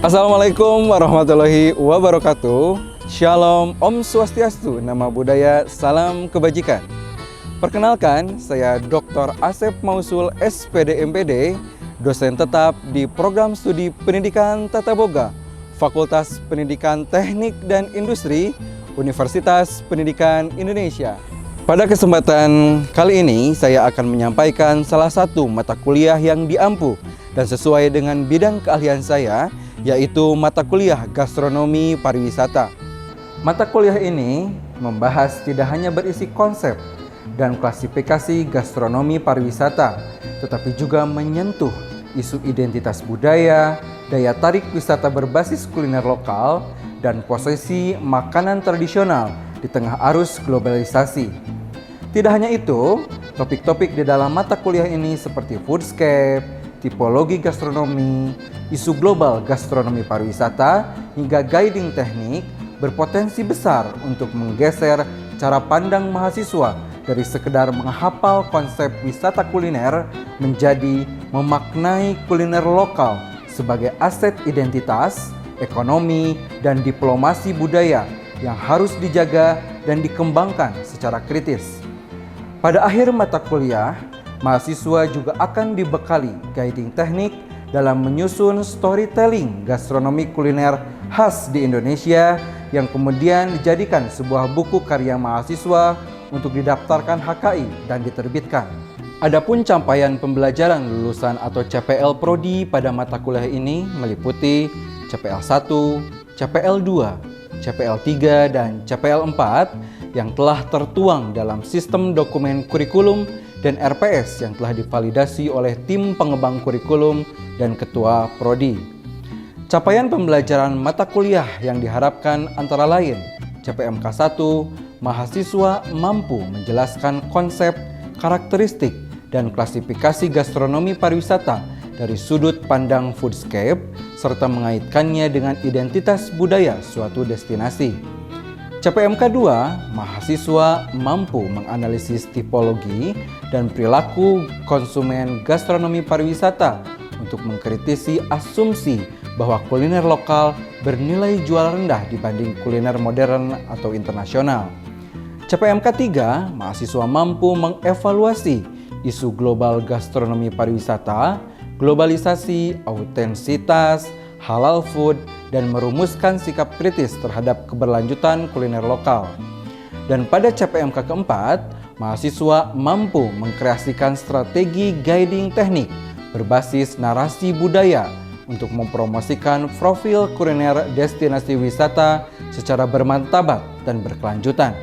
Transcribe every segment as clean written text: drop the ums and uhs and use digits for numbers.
Assalamualaikum warahmatullahi wabarakatuh. Shalom, Om Swastiastu, Nama Budaya, Salam Kebajikan. Perkenalkan, saya Dr. Asep Mausul, SPD MPD, dosen tetap di Program Studi Pendidikan Tata Boga, Fakultas Pendidikan Teknik dan Industri, Universitas Pendidikan Indonesia. Pada kesempatan kali ini, saya akan menyampaikan salah satu mata kuliah yang diampu dan sesuai dengan bidang keahlian saya, yaitu mata kuliah Gastronomi Pariwisata. Mata kuliah ini membahas tidak hanya berisi konsep dan klasifikasi gastronomi pariwisata, tetapi juga menyentuh isu identitas budaya, daya tarik wisata berbasis kuliner lokal, dan posisi makanan tradisional di tengah arus globalisasi. Tidak hanya itu, topik-topik di dalam mata kuliah ini seperti foodscape, tipologi gastronomi, isu global gastronomi pariwisata, hingga guiding teknik berpotensi besar untuk menggeser cara pandang mahasiswa dari sekedar menghafal konsep wisata kuliner menjadi memaknai kuliner lokal sebagai aset identitas, ekonomi, dan diplomasi budaya yang harus dijaga dan dikembangkan secara kritis. Pada akhir mata kuliah, mahasiswa juga akan dibekali guiding teknik dalam menyusun storytelling gastronomi kuliner khas di Indonesia yang kemudian dijadikan sebuah buku karya mahasiswa untuk didaftarkan HKI dan diterbitkan. Adapun capaian pembelajaran lulusan atau CPL Prodi pada mata kuliah ini meliputi CPL 1, CPL 2, CPL 3, dan CPL 4 yang telah tertuang dalam sistem dokumen kurikulum dan RPS yang telah divalidasi oleh tim pengembang kurikulum dan ketua Prodi. Capaian pembelajaran mata kuliah yang diharapkan antara lain CPMK 1, mahasiswa mampu menjelaskan konsep, karakteristik, dan klasifikasi gastronomi pariwisata dari sudut pandang foodscape serta mengaitkannya dengan identitas budaya suatu destinasi. CPMK 2, mahasiswa mampu menganalisis tipologi dan perilaku konsumen gastronomi pariwisata untuk mengkritisi asumsi bahwa kuliner lokal bernilai jual rendah dibanding kuliner modern atau internasional. CPMK 3, mahasiswa mampu mengevaluasi isu global gastronomi pariwisata, globalisasi, autentisitas, halal food, dan merumuskan sikap kritis terhadap keberlanjutan kuliner lokal. Dan pada CPMK keempat, mahasiswa mampu mengkreasikan strategi guiding teknik berbasis narasi budaya untuk mempromosikan profil kuliner destinasi wisata secara bermartabat dan berkelanjutan.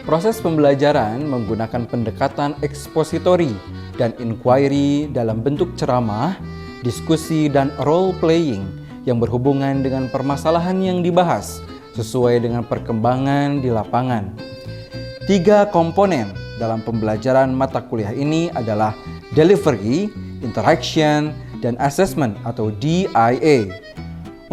Proses pembelajaran menggunakan pendekatan ekspositori dan inquiry dalam bentuk ceramah, diskusi, dan role playing yang berhubungan dengan permasalahan yang dibahas sesuai dengan perkembangan di lapangan. 3 komponen dalam pembelajaran mata kuliah ini adalah delivery, interaction, dan assessment atau DIA.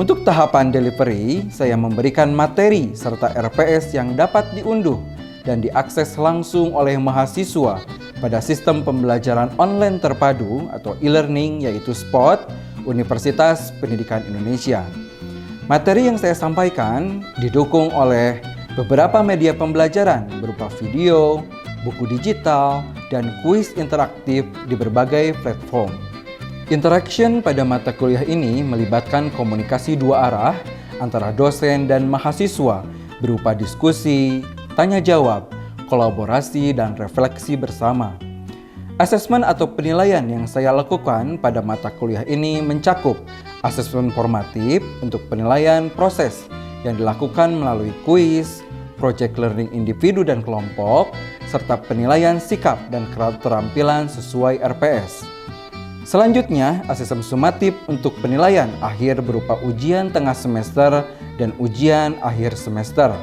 Untuk tahapan delivery, saya memberikan materi serta RPS yang dapat diunduh dan diakses langsung oleh mahasiswa pada sistem pembelajaran online terpadu atau e-learning yaitu SPOT Universitas Pendidikan Indonesia. Materi yang saya sampaikan didukung oleh beberapa media pembelajaran berupa video, buku digital, dan kuis interaktif di berbagai platform. Interaction pada mata kuliah ini melibatkan komunikasi 2 arah antara dosen dan mahasiswa berupa diskusi, tanya jawab, kolaborasi, dan refleksi bersama. Asesmen atau penilaian yang saya lakukan pada mata kuliah ini mencakup asesmen formatif untuk penilaian proses yang dilakukan melalui kuis, project learning individu dan kelompok, serta penilaian sikap dan keterampilan sesuai RPS. Selanjutnya, asesmen sumatif untuk penilaian akhir berupa ujian tengah semester dan ujian akhir semester.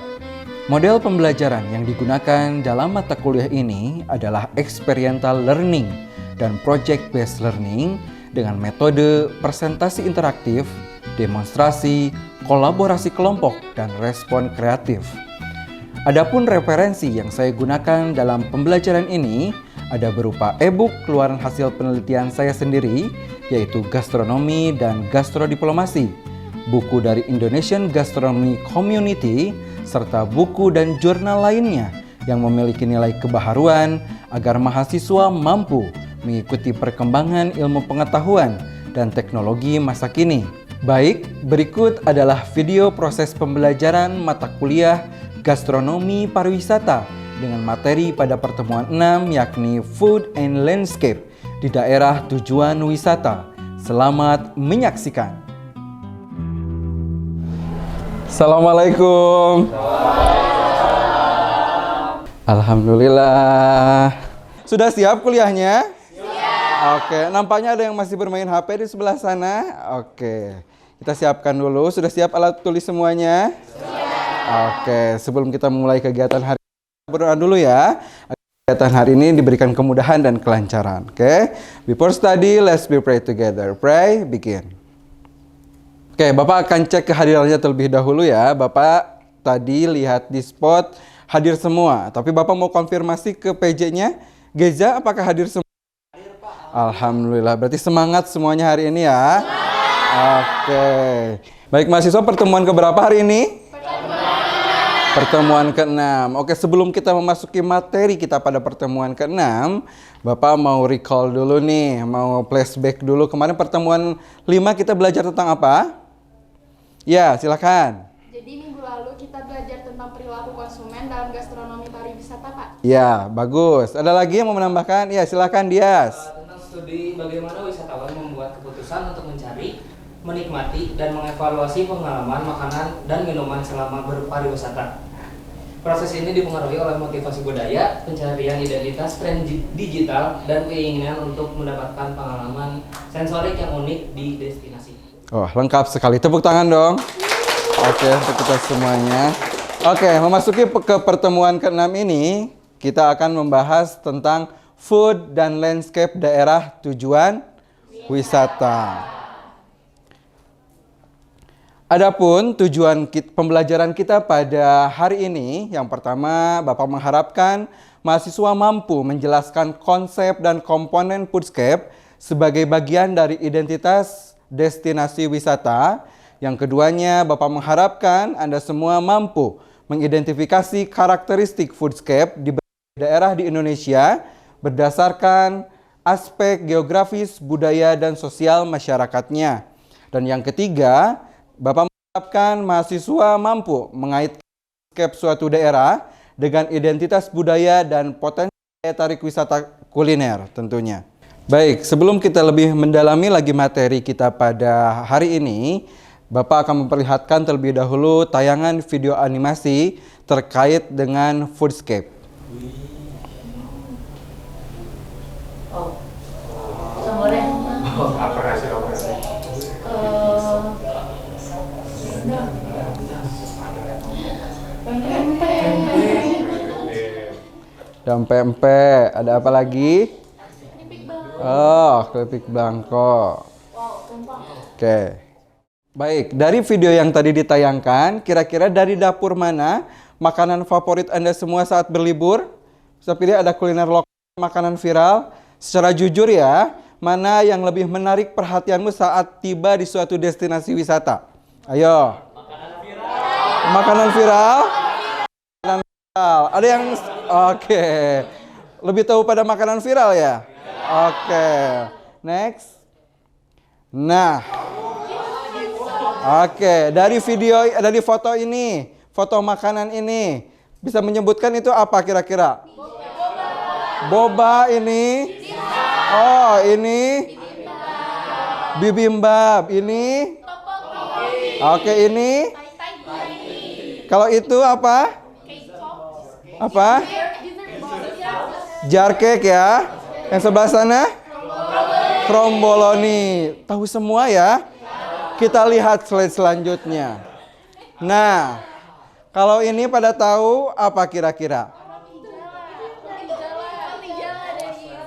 Model pembelajaran yang digunakan dalam mata kuliah ini adalah experiential learning dan project-based learning dengan metode presentasi interaktif, demonstrasi, kolaborasi kelompok, dan respon kreatif. Adapun referensi yang saya gunakan dalam pembelajaran ini ada berupa e-book keluaran hasil penelitian saya sendiri, yaitu Gastronomi dan Gastrodiplomasi, buku dari Indonesian Gastronomy Community, serta buku dan jurnal lainnya yang memiliki nilai kebaharuan agar mahasiswa mampu mengikuti perkembangan ilmu pengetahuan dan teknologi masa kini. Baik, berikut adalah video proses pembelajaran mata kuliah Gastronomi Pariwisata dengan materi pada pertemuan 6 yakni Food and Landscape di daerah tujuan wisata. Selamat menyaksikan. Assalamualaikum. Alhamdulillah. Sudah siap kuliahnya? Oke, nampaknya ada yang masih bermain HP di sebelah sana. Oke, kita siapkan dulu. Sudah siap alat tulis semuanya? Oke, sebelum kita mulai kegiatan hari ini, berdoa dulu ya. Kegiatan hari ini diberikan kemudahan dan kelancaran. Oke, before study, let's be pray together. Pray, begin. Oke, Bapak akan cek kehadirannya terlebih dahulu ya. Bapak tadi lihat di spot hadir semua, tapi Bapak mau konfirmasi ke PJ-nya. Geza, apakah hadir semua? Alhamdulillah, berarti semangat semuanya hari ini ya. Oke. Baik mahasiswa, pertemuan keberapa hari ini? Pertemuan ke-6. Oke, sebelum kita memasuki materi kita pada pertemuan ke-6, Bapak mau recall dulu nih, mau flashback dulu. Kemarin pertemuan 5 kita belajar tentang apa? Ya, silakan. Jadi minggu lalu kita belajar tentang perilaku konsumen dalam gastronomi pariwisata, Pak. Ya, bagus. Ada lagi yang mau menambahkan? Ya, silakan Dias. Studi bagaimana wisatawan membuat keputusan untuk mencari, menikmati, dan mengevaluasi pengalaman makanan dan minuman selama berpariwisata. Proses ini dipengaruhi oleh motivasi budaya, pencarian identitas, tren digital, dan keinginan untuk mendapatkan pengalaman sensorik yang unik di destinasi. Oh, lengkap sekali. Tepuk tangan dong. Oke, untuk kita semuanya. Oke, memasuki ke pertemuan ke-6 ini, kita akan membahas tentang food dan landscape daerah tujuan wisata. Adapun tujuan pembelajaran kita pada hari ini, yang pertama Bapak mengharapkan mahasiswa mampu menjelaskan konsep dan komponen foodscape sebagai bagian dari identitas destinasi wisata. Yang keduanya, Bapak mengharapkan Anda semua mampu mengidentifikasi karakteristik foodscape di daerah di Indonesia berdasarkan aspek geografis, budaya, dan sosial masyarakatnya. Dan yang ketiga, Bapak mengharapkan mahasiswa mampu mengaitkan landscape suatu daerah dengan identitas budaya dan potensi daya tarik wisata kuliner tentunya. Baik, sebelum kita lebih mendalami lagi materi kita pada hari ini, Bapak akan memperlihatkan terlebih dahulu tayangan video animasi terkait dengan foodscape. Apa hasil operasi? Dan pempek, ada apa lagi? Oh, keripik Bangkok. Oke. Baik, dari video yang tadi ditayangkan, kira-kira dari dapur mana makanan favorit Anda semua saat berlibur? Bisa pilih, ada kuliner lokal, makanan viral. Secara jujur ya, mana yang lebih menarik perhatianmu saat tiba di suatu destinasi wisata? Ayo. Makanan viral? Makanan viral. Ada yang oke. Lebih tahu pada makanan viral ya? Oke. Next. Nah. Oke, dari video, dari foto ini, foto makanan ini, bisa menyebutkan itu apa kira-kira? Boba ini. Oh, ini bibimbap. Ini. Oke, ini. Kalau itu apa? Apa? Jar cake ya. Yang sebelah sana? Kromboloni. Tahu semua ya? Kita lihat slide selanjutnya. Nah, kalau ini pada tahu apa kira-kira?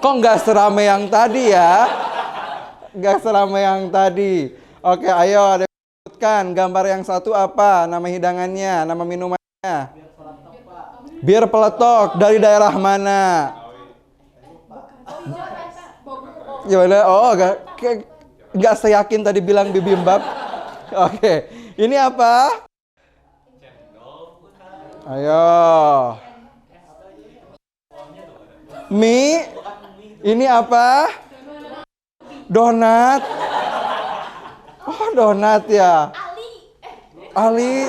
Kok nggak seramai yang tadi ya? Nggak seramai yang tadi. Oke, ayo ada yang sebutkan. Gambar yang satu apa? Nama hidangannya, nama minumannya. Bir peletok. Dari daerah mana? Gimana? Oh, nggak seyakin tadi bilang bibimbap. Oke, ini apa? Ayo. Mie. Ini apa? Donat. Oh, donat ya. Ali.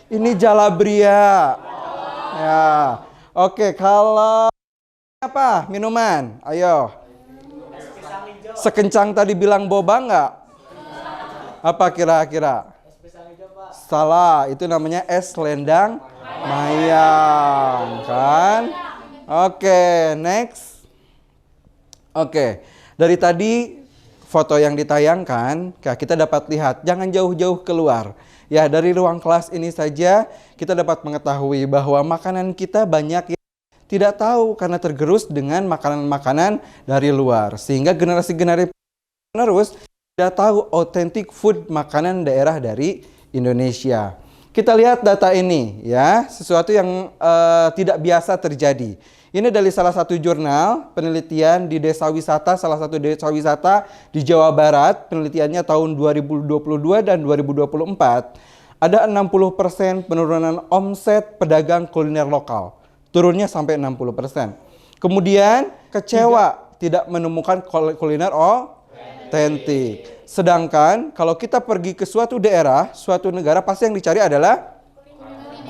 Ini Jalabria. Ya. Oke, kalau apa? Minuman. Ayo. Sekencang tadi bilang boba nggak? Apa kira-kira? Salah, itu namanya es selendang mayang, kan? Oke, next. Oke, dari tadi foto yang ditayangkan, kita dapat lihat, jangan jauh-jauh keluar. Ya, dari ruang kelas ini saja kita dapat mengetahui bahwa makanan kita banyak yang tidak tahu karena tergerus dengan makanan-makanan dari luar. Sehingga generasi-generasi penerus tidak tahu authentic food makanan daerah dari Indonesia. Kita lihat data ini ya, sesuatu yang tidak biasa terjadi. Ini dari salah satu jurnal penelitian di desa wisata, salah satu desa wisata di Jawa Barat, penelitiannya tahun 2022 dan 2024. Ada 60% penurunan omset pedagang kuliner lokal. Turunnya sampai 60%. Kemudian kecewa tidak menemukan kuliner otentik. Sedangkan kalau kita pergi ke suatu daerah, suatu negara, pasti yang dicari adalah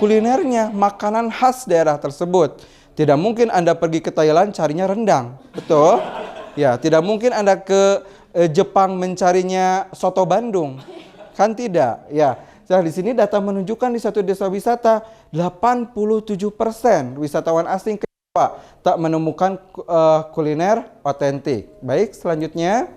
kulinernya, makanan khas daerah tersebut. Tidak mungkin Anda pergi ke Thailand carinya rendang, betul? Ya, tidak mungkin Anda ke Jepang mencarinya soto Bandung, kan tidak? Ya, nah di sini data menunjukkan di satu desa wisata 87% wisatawan asing kecewa tak menemukan kuliner otentik. Baik, selanjutnya.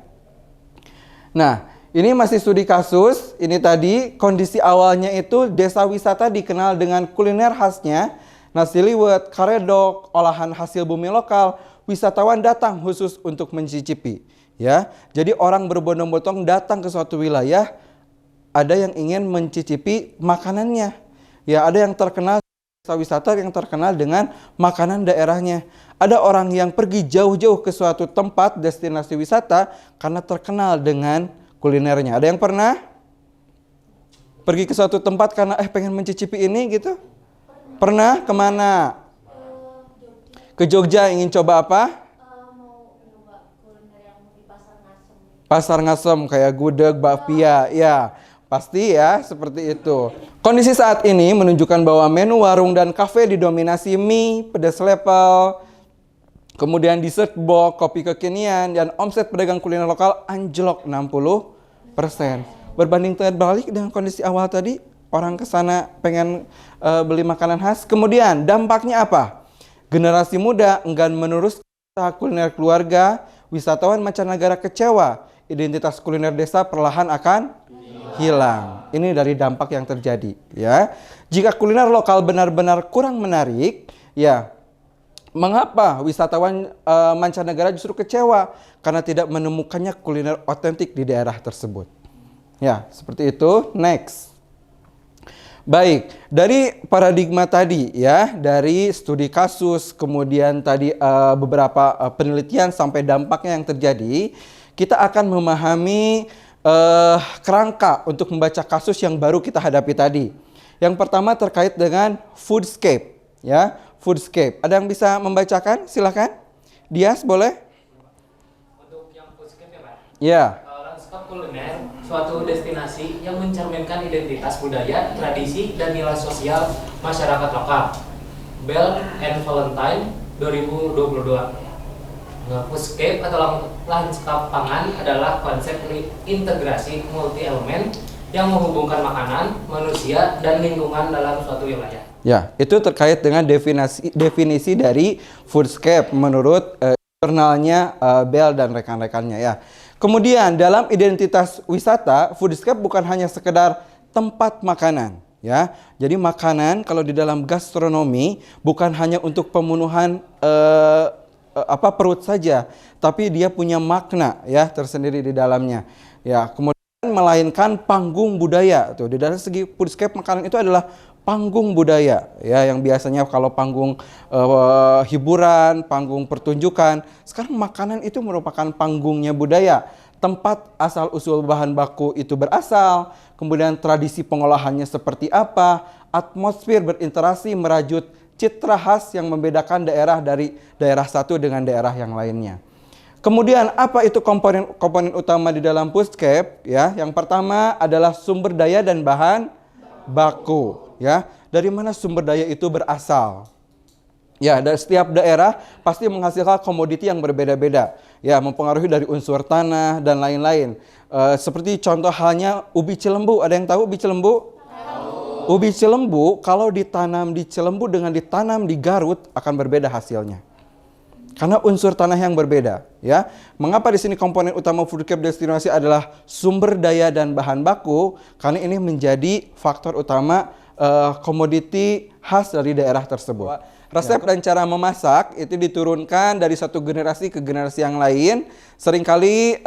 Nah, ini masih studi kasus. Ini tadi kondisi awalnya itu desa wisata dikenal dengan kuliner khasnya. Nasi liwet, karedok, olahan hasil bumi lokal, wisatawan datang khusus untuk mencicipi. Ya, jadi orang berbondong-bondong datang ke suatu wilayah, ada yang ingin mencicipi makanannya. Ya, ada yang terkenal desa wisata yang terkenal dengan makanan daerahnya. Ada orang yang pergi jauh-jauh ke suatu tempat destinasi wisata karena terkenal dengan kulinernya. Ada yang pernah pergi ke suatu tempat karena pengen mencicipi ini gitu? Pernah kemana? Ke Jogja ingin coba apa? Mau nyoba kuliner yang di Pasar Ngasem. Pasar Ngasem kayak gudeg, bakpia, ya pasti ya seperti itu. Kondisi saat ini menunjukkan bahwa menu warung dan kafe didominasi mie, pedas level, kemudian dessert box, kopi kekinian, dan omset pedagang kuliner lokal anjlok 60%. Berbanding terbalik dengan kondisi awal tadi, orang ke sana pengen beli makanan khas. Kemudian dampaknya apa? Generasi muda enggan meneruskan usaha kuliner keluarga, wisatawan mancanegara kecewa, identitas kuliner desa perlahan akan hilang. Ini dari dampak yang terjadi, ya. Jika kuliner lokal benar-benar kurang menarik, ya, mengapa wisatawan mancanegara justru kecewa karena tidak menemukannya kuliner otentik di daerah tersebut? Ya, seperti itu. Next. Baik, dari paradigma tadi ya, dari studi kasus, kemudian tadi beberapa penelitian sampai dampaknya yang terjadi, kita akan memahami kerangka untuk membaca kasus yang baru kita hadapi tadi. Yang pertama terkait dengan foodscape, ya, foodscape. Ada yang bisa membacakan? Silakan. Dias, boleh? Untuk yang foodscape ya Pak? Ya. Lanskap kuliner, suatu destinasi yang mencerminkan identitas budaya, tradisi, dan nilai sosial masyarakat lokal. Bell and Valentine 2022. Nah, foodscape atau lanskap pangan adalah konsep integrasi multi-elemen yang menghubungkan makanan, manusia, dan lingkungan dalam suatu wilayah. Ya, itu terkait dengan definisi dari foodscape menurut jurnalnya Bell dan rekan-rekannya ya. Kemudian dalam identitas wisata, foodscape bukan hanya sekedar tempat makanan, ya. Jadi makanan kalau di dalam gastronomi bukan hanya untuk pemenuhan perut saja, tapi dia punya makna ya tersendiri di dalamnya. Ya, kemudian melainkan panggung budaya. Tuh, di dalam segi foodscape makanan itu adalah panggung budaya, ya, yang biasanya kalau panggung hiburan, panggung pertunjukan, sekarang makanan itu merupakan panggungnya budaya. Tempat asal usul bahan baku itu berasal, kemudian tradisi pengolahannya seperti apa, atmosfer berinteraksi merajut citra khas yang membedakan daerah dari daerah satu dengan daerah yang lainnya. Kemudian apa itu komponen utama di dalam Foodscape? Ya, yang pertama adalah sumber daya dan bahan baku. Ya, dari mana sumber daya itu berasal? Ya, dari setiap daerah pasti menghasilkan komoditi yang berbeda-beda. Ya, mempengaruhi dari unsur tanah dan lain-lain. Seperti contoh halnya ubi Cilembu. Ada yang tahu ubi Cilembu? Ubi Cilembu kalau ditanam di Cilembu dengan ditanam di Garut akan berbeda hasilnya. Karena unsur tanah yang berbeda, ya. Mengapa di sini komponen utama Foodscape destinasi adalah sumber daya dan bahan baku? Karena ini menjadi faktor utama komoditi khas dari daerah tersebut. Resep dan cara memasak itu diturunkan dari satu generasi ke generasi yang lain, seringkali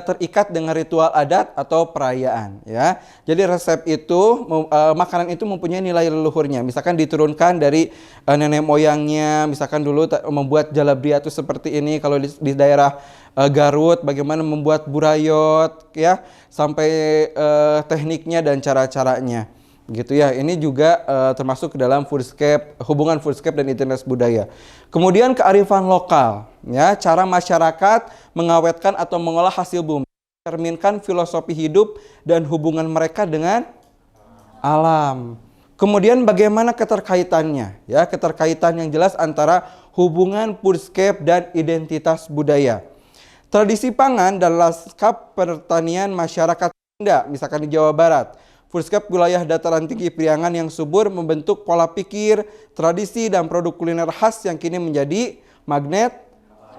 terikat dengan ritual adat atau perayaan, ya. Jadi resep itu, makanan itu mempunyai nilai leluhurnya. Misalkan diturunkan dari nenek moyangnya, misalkan dulu membuat jalabria itu seperti ini. Kalau di daerah Garut, bagaimana membuat burayot, ya, sampai tekniknya dan cara-caranya. Gitu ya, ini juga termasuk ke dalam Foodscape, hubungan Foodscape dan identitas budaya. Kemudian kearifan lokal, ya, cara masyarakat mengawetkan atau mengolah hasil bumi, mencerminkan filosofi hidup dan hubungan mereka dengan alam. Kemudian bagaimana keterkaitannya, ya, keterkaitan yang jelas antara hubungan Foodscape dan identitas budaya. Tradisi pangan dan lanskap pertanian masyarakat Sunda, misalkan di Jawa Barat. Foodscape wilayah dataran tinggi Priangan yang subur membentuk pola pikir, tradisi, dan produk kuliner khas yang kini menjadi magnet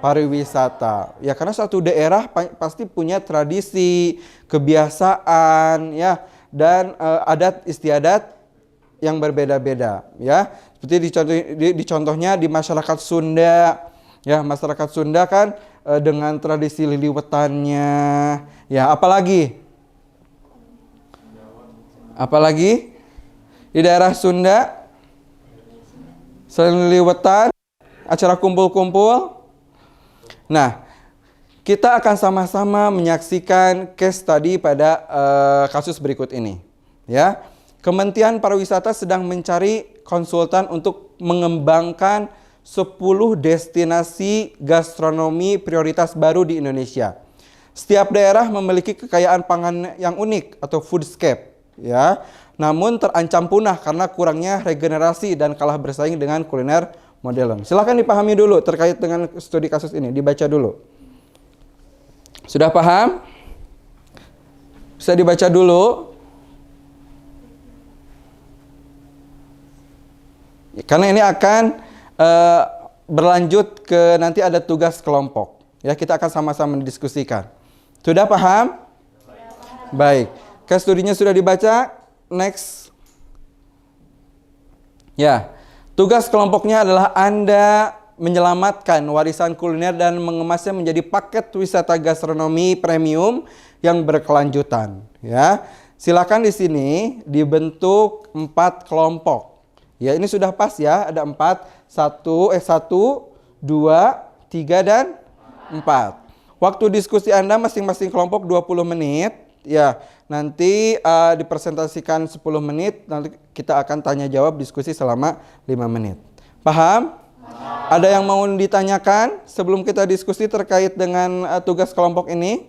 pariwisata. Ya, karena satu daerah pasti punya tradisi, kebiasaan, ya, dan adat istiadat yang berbeda-beda, ya. Seperti dicontohnya di masyarakat Sunda, ya, masyarakat Sunda kan dengan tradisi liliwetannya, ya, apalagi di daerah Sunda selain liliwetan, acara kumpul-kumpul. Nah, kita akan sama-sama menyaksikan case study pada kasus berikut ini, ya. Kementerian Pariwisata sedang mencari konsultan untuk mengembangkan 10 destinasi gastronomi prioritas baru di Indonesia. Setiap daerah memiliki kekayaan pangan yang unik atau foodscape, ya, namun terancam punah karena kurangnya regenerasi dan kalah bersaing dengan kuliner modern. Silahkan dipahami dulu terkait dengan studi kasus ini, dibaca dulu. Sudah paham? Bisa dibaca dulu. Karena ini akan berlanjut ke nanti ada tugas kelompok. Ya, kita akan sama-sama mendiskusikan. Sudah paham? Baik. Case studinya sudah dibaca. Next. Ya, tugas kelompoknya adalah Anda menyelamatkan warisan kuliner dan mengemasnya menjadi paket wisata gastronomi premium yang berkelanjutan. Ya, silakan di sini dibentuk 4 kelompok. Ya, ini sudah pas ya, ada 4, 1, 2, 3 dan 4. Waktu diskusi Anda masing-masing kelompok 20 menit. Ya, nanti dipresentasikan 10 menit, nanti kita akan tanya jawab diskusi selama 5 menit. Paham? Ada yang mau ditanyakan sebelum kita diskusi terkait dengan tugas kelompok ini?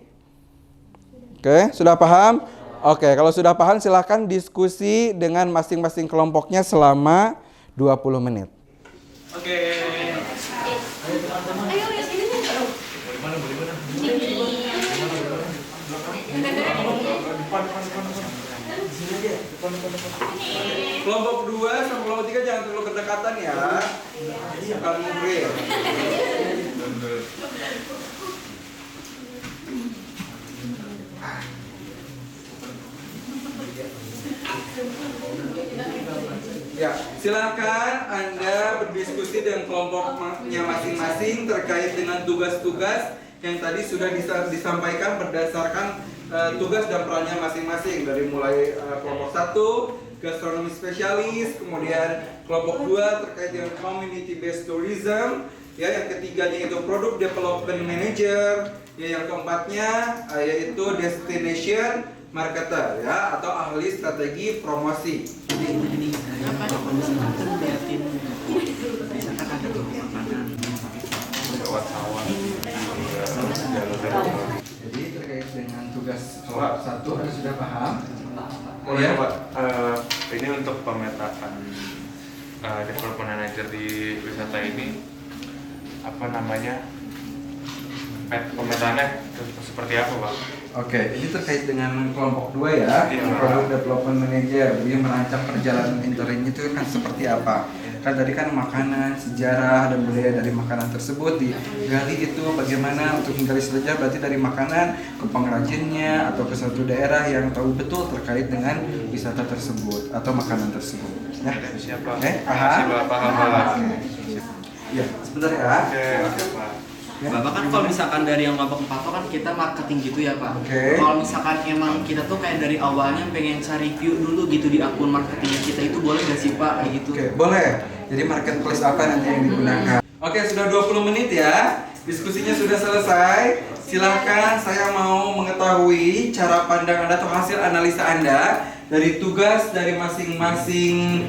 Oke, sudah paham? Oke, kalau sudah paham silahkan diskusi dengan masing-masing kelompoknya selama 20 menit. Oke. Kelompok 2 sama kelompok 3 jangan terlalu berdekatan ya. Akan mungkin. Ya, silakan Anda berdiskusi dengan kelompoknya masing-masing terkait dengan tugas-tugas yang tadi sudah disampaikan berdasarkan tugas dan perannya masing-masing dari mulai kelompok 1 gastronomi spesialis, kemudian kelompok 2 terkait dengan community based tourism, ya, yang ketiganya itu product development manager, ya, yang keempatnya yaitu destination marketer, ya, atau ahli strategi promosi. Jadi terkait dengan tugas kelompok 1 Anda sudah paham? Mulai Pak, ini untuk pemetaan development manager di wisata ini, apa namanya, pemetaannya seperti apa Pak? Oke, ini terkait dengan kelompok 2 ya, product development manager. Jadi merancang perjalanan intern itu kan seperti apa? Kan tadi kan makanan, sejarah dan budaya dari makanan tersebut digali, itu bagaimana untuk menggali sejarah, berarti dari makanan ke pengrajinnya atau ke suatu daerah yang tahu betul terkait dengan wisata tersebut atau makanan tersebut. Ya, Siapa? paham? Paham Pak. Ya, sebentar ya. Oke Pak. Ya. Bapak kan kalau misalkan dari yang kelompok 4 tuh kan kita marketing gitu ya Pak. Oke. Kalau misalkan emang kita tuh kayak dari awalnya pengen cari view dulu gitu di akun marketingnya kita, itu boleh gak sih Pak kayak gitu? Oke, boleh. Jadi marketplace apa nanti yang digunakan? Oke, sudah 20 menit ya. Diskusinya sudah selesai. Silahkan, saya mau mengetahui cara pandang Anda atau hasil analisa Anda dari tugas dari masing-masing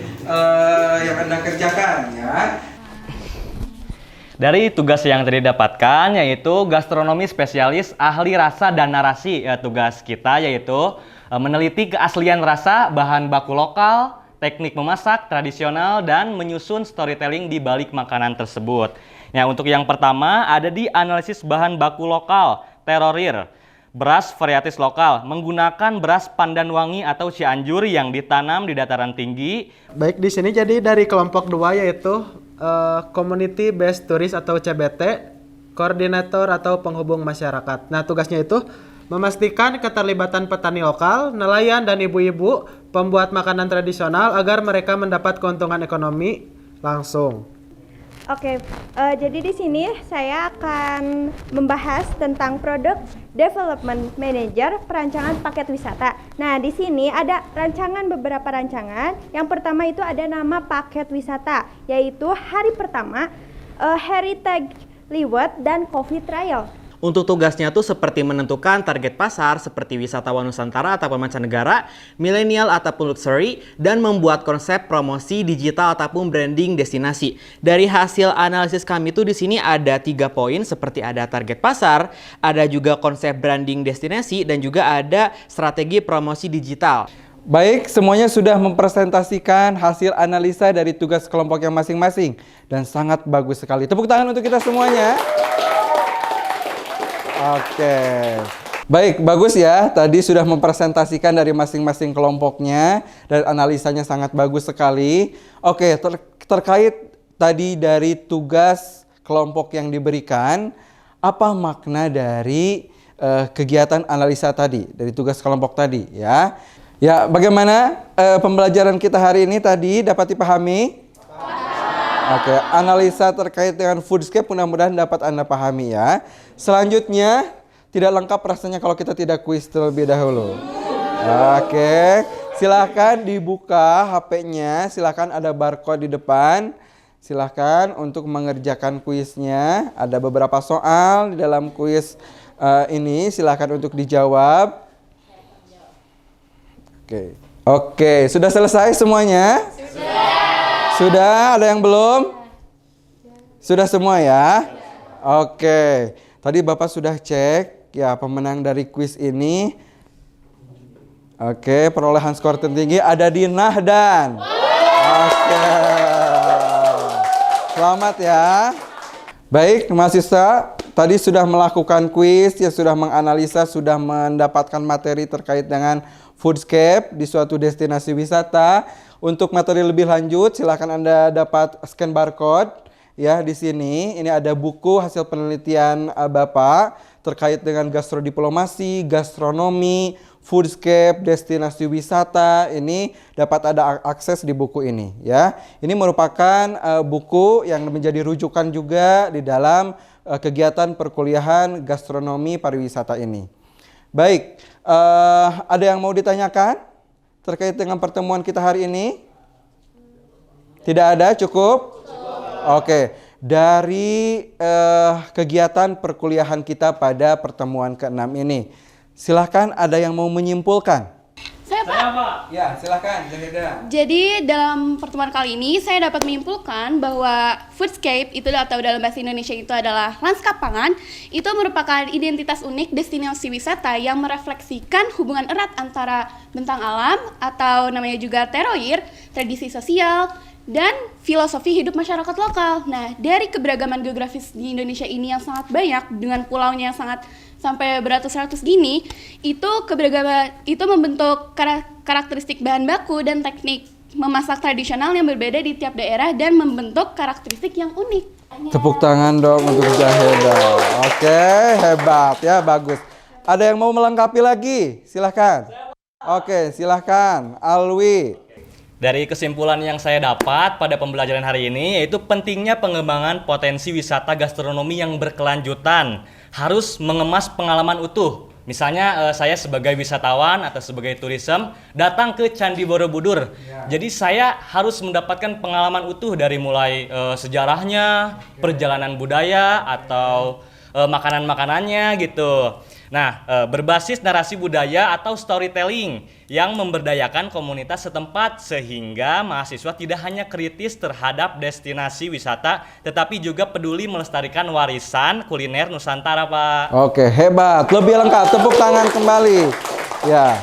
yang Anda kerjakan, ya. Dari tugas yang tadi didapatkan, yaitu gastronomi spesialis ahli rasa dan narasi. Tugas kita yaitu meneliti keaslian rasa, bahan baku lokal, teknik memasak tradisional, dan menyusun storytelling di balik makanan tersebut. Nah, untuk yang pertama ada di analisis bahan baku lokal, terorir. Beras varietas lokal menggunakan beras pandan wangi atau Cianjur yang ditanam di dataran tinggi. Baik, di sini jadi dari kelompok 2 yaitu Community Based Tourist atau CBT, koordinator atau penghubung masyarakat. Nah, tugasnya itu memastikan keterlibatan petani lokal, nelayan, dan ibu-ibu pembuat makanan tradisional agar mereka mendapat keuntungan ekonomi langsung. Oke, jadi di sini saya akan membahas tentang produk development manager perancangan paket wisata. Nah, di sini ada beberapa rancangan. Yang pertama itu ada nama paket wisata, yaitu hari pertama, heritage reward, dan coffee trial. Untuk tugasnya tuh seperti menentukan target pasar seperti wisatawan Nusantara ataupun mancanegara, milenial ataupun luxury, dan membuat konsep promosi digital ataupun branding destinasi. Dari hasil analisis kami tuh di sini ada 3 poin seperti ada target pasar, ada juga konsep branding destinasi, dan juga ada strategi promosi digital. Baik, semuanya sudah mempresentasikan hasil analisa dari tugas kelompok yang masing-masing dan sangat bagus sekali. Tepuk tangan untuk kita semuanya. Oke, baik, bagus ya. Tadi sudah mempresentasikan dari masing-masing kelompoknya dan analisanya sangat bagus sekali. Oke, terkait tadi dari tugas kelompok yang diberikan, apa makna dari kegiatan analisa tadi, dari tugas kelompok tadi, ya? Ya, bagaimana pembelajaran kita hari ini tadi dapat dipahami? Oke, analisa terkait dengan foodscape mudah-mudahan dapat Anda pahami ya. Selanjutnya, tidak lengkap rasanya kalau kita tidak kuis terlebih dahulu. Oke, silakan dibuka HP-nya, silakan ada barcode di depan. Silakan untuk mengerjakan kuisnya. Ada beberapa soal di dalam kuis ini, silakan untuk dijawab. Oke, sudah selesai semuanya? Sudah, ada yang belum? Sudah semua ya? Oke, tadi Bapak sudah cek ya pemenang dari kuis ini. Oke, perolehan skor tertinggi ada di Nahdan. Oke, selamat ya. Baik, mahasiswa tadi sudah melakukan kuis, ya sudah menganalisa, sudah mendapatkan materi terkait dengan foodscape di suatu destinasi wisata. Untuk materi lebih lanjut, silakan Anda dapat scan barcode ya di sini. Ini ada buku hasil penelitian Bapak terkait dengan gastrodiplomasi, gastronomi, foodscape, destinasi wisata. Ini dapat ada akses di buku ini ya. Ini merupakan buku yang menjadi rujukan juga di dalam kegiatan perkuliahan gastronomi pariwisata ini. Baik, ada yang mau ditanyakan terkait dengan pertemuan kita hari ini? Tidak ada, cukup? Oke, dari kegiatan perkuliahan kita pada pertemuan ke-6 ini, silahkan ada yang mau menyimpulkan? Saya Pak. Ya, silahkan Zahida. Jadi dalam pertemuan kali ini saya dapat menyimpulkan bahwa foodscape itu atau dalam bahasa Indonesia itu adalah lanskap pangan, itu merupakan identitas unik destinasi wisata yang merefleksikan hubungan erat antara bentang alam atau namanya juga teroir, tradisi sosial, dan filosofi hidup masyarakat lokal. Nah, dari keberagaman geografis di Indonesia ini yang sangat banyak dengan pulaunya yang sangat sampai beratus-ratus gini, itu keberagaman itu membentuk karakteristik bahan baku dan teknik memasak tradisional yang berbeda di tiap daerah dan membentuk karakteristik yang unik. Tepuk tangan dong untuk Zahida. Oke, hebat ya, bagus. Ada yang mau melengkapi lagi? Silahkan. Oke, silahkan. Alwi. Dari kesimpulan yang saya dapat pada pembelajaran hari ini, yaitu pentingnya pengembangan potensi wisata gastronomi yang berkelanjutan. Harus mengemas pengalaman utuh. Misalnya saya sebagai wisatawan atau sebagai turism datang ke Candi Borobudur. Jadi saya harus mendapatkan pengalaman utuh dari mulai sejarahnya, perjalanan budaya atau makanan-makanannya gitu. Nah, berbasis narasi budaya atau storytelling yang memberdayakan komunitas setempat sehingga mahasiswa tidak hanya kritis terhadap destinasi wisata tetapi juga peduli melestarikan warisan kuliner Nusantara, Pak. Oke, hebat. Lebih lengkap, tepuk tangan kembali. Ya.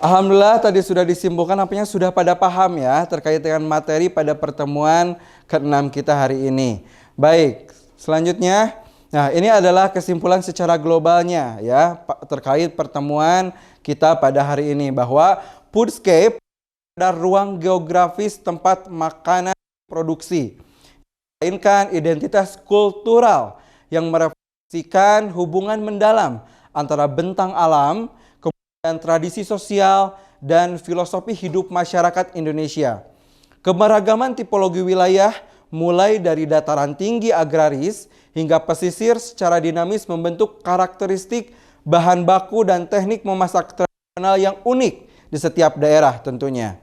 Alhamdulillah tadi sudah disimpulkan, apanya sudah pada paham ya terkait dengan materi pada pertemuan ke-6 kita hari ini. Baik, selanjutnya nah, ini adalah kesimpulan secara globalnya ya terkait pertemuan kita pada hari ini bahwa foodscape adalah ruang geografis tempat makanan produksi. Melainkan identitas kultural yang merefleksikan hubungan mendalam antara bentang alam, kemudian tradisi sosial dan filosofi hidup masyarakat Indonesia. Keberagaman tipologi wilayah mulai dari dataran tinggi agraris hingga pesisir secara dinamis membentuk karakteristik bahan baku dan teknik memasak tradisional yang unik di setiap daerah tentunya.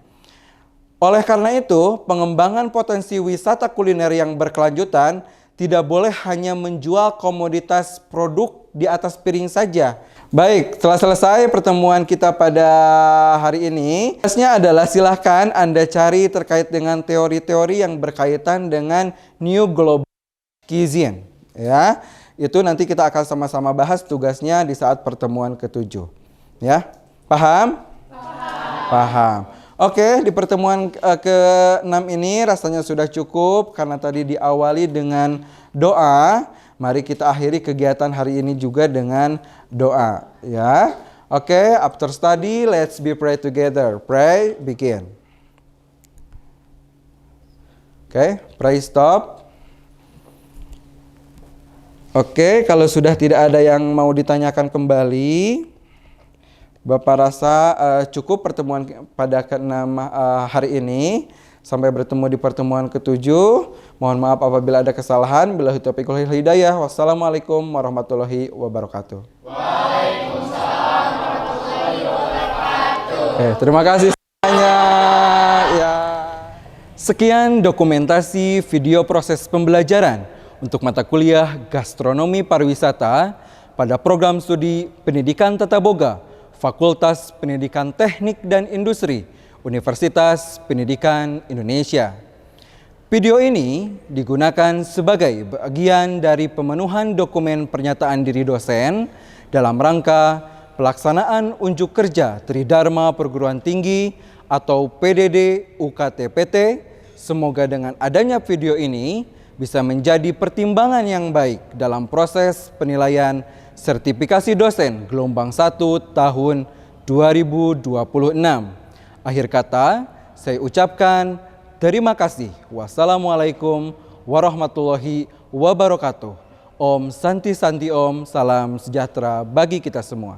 Oleh karena itu, pengembangan potensi wisata kuliner yang berkelanjutan tidak boleh hanya menjual komoditas produk di atas piring saja. Baik, telah selesai pertemuan kita pada hari ini. Tugasnya adalah silahkan Anda cari terkait dengan teori-teori yang berkaitan dengan New Global Cuisine. Ya, itu nanti kita akan sama-sama bahas tugasnya di saat pertemuan ke-7. Ya, paham? Paham. Oke, di pertemuan ke-6 ini rasanya sudah cukup karena tadi diawali dengan doa. Mari kita akhiri kegiatan hari ini juga dengan doa. Ya, oke. After study, let's be pray together. Pray, begin. Oke, pray stop. Oke, kalau sudah tidak ada yang mau ditanyakan kembali, Bapak rasa cukup pertemuan pada ke-6 hari ini. Sampai bertemu di pertemuan ke-7. Mohon maaf apabila ada kesalahan. Billahi taufiq wal hidayah. Wassalamualaikum warahmatullahi wabarakatuh. Waalaikumsalam warahmatullahi wabarakatuh. Terima kasih semuanya. Ya. Sekian dokumentasi video proses pembelajaran untuk mata kuliah Gastronomi Pariwisata pada program studi Pendidikan Tata Boga, Fakultas Pendidikan Teknik dan Industri, Universitas Pendidikan Indonesia. Video ini digunakan sebagai bagian dari pemenuhan dokumen pernyataan diri dosen dalam rangka pelaksanaan unjuk kerja Tridharma Perguruan Tinggi atau PDD UKT-PT. Semoga dengan adanya video ini bisa menjadi pertimbangan yang baik dalam proses penilaian sertifikasi dosen gelombang 1 tahun 2026. Akhir kata, saya ucapkan terima kasih. Wassalamualaikum warahmatullahi wabarakatuh. Om Santi Santi Om, salam sejahtera bagi kita semua.